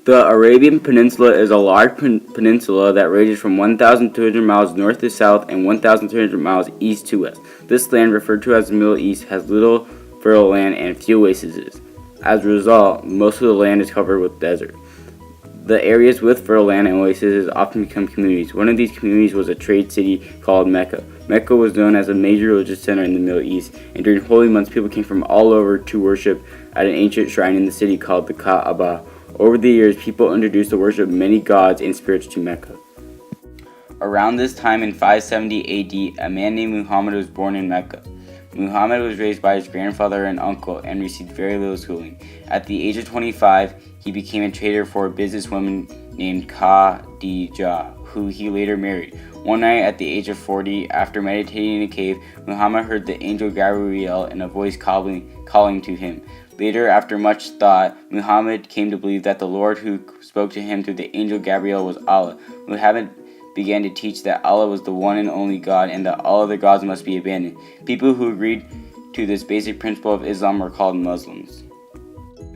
The Arabian Peninsula is a large peninsula that ranges from 1,200 miles north to south and 1,300 miles east to west. This land, referred to as the Middle East, has little fertile land and few oases. As a result, most of the land is covered with desert. The areas with fertile land and oases often become communities. One of these communities was a trade city called Mecca. Mecca was known as a major religious center in the Middle East, and during holy months people came from all over to worship at an ancient shrine in the city called the Kaaba. Over the years, people introduced the worship of many gods and spirits to Mecca. Around this time in 570 AD, a man named Muhammad was born in Mecca. Muhammad was raised by his grandfather and uncle and received very little schooling. At the age of 25, he became a trader for a businesswoman named Khadijah, who he later married. One night at the age of 40, after meditating in a cave, Muhammad heard the angel Gabriel in a voice calling to him. Later, after much thought, Muhammad came to believe that the Lord who spoke to him through the angel Gabriel was Allah. Muhammad began to teach that Allah was the one and only God and that all other gods must be abandoned. People who agreed to this basic principle of Islam were called Muslims.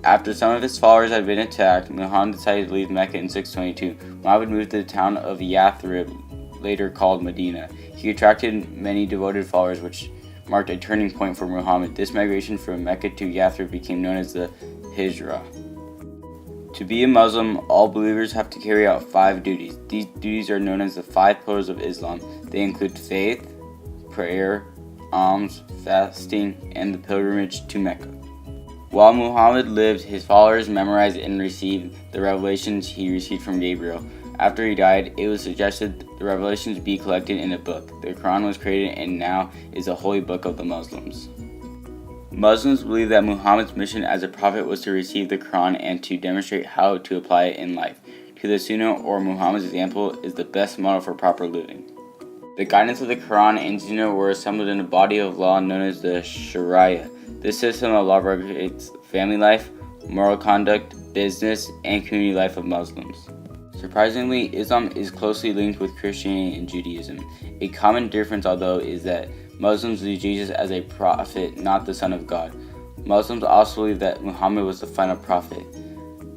After some of his followers had been attacked, Muhammad decided to leave Mecca in 622. Muhammad moved to the town of Yathrib, later called Medina. He attracted many devoted followers, which marked a turning point for Muhammad. This migration from Mecca to Yathrib became known as the Hijrah. To be a Muslim, all believers have to carry out 5 duties. These duties are known as the 5 pillars of Islam. They include faith, prayer, alms, fasting, and the pilgrimage to Mecca. While Muhammad lived, his followers memorized and received the revelations he received from Gabriel. After he died, it was suggested the revelations be collected in a book. The Quran was created and now is a holy book of the Muslims. Muslims believe that Muhammad's mission as a prophet was to receive the Quran and to demonstrate how to apply it in life. To the Sunnah, or Muhammad's example, is the best model for proper living. The guidance of the Quran and Sunnah were assembled in a body of law known as the Sharia. This system of law regulates family life, moral conduct, business, and community life of Muslims. Surprisingly, Islam is closely linked with Christianity and Judaism. A common difference, although, is that Muslims view Jesus as a prophet, not the Son of God. Muslims also believe that Muhammad was the final prophet.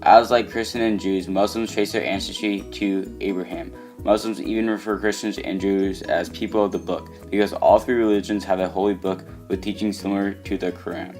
As like Christians and Jews, Muslims trace their ancestry to Abraham. Muslims even refer Christians and Jews as people of the book, because all 3 religions have a holy book with teachings similar to the Quran.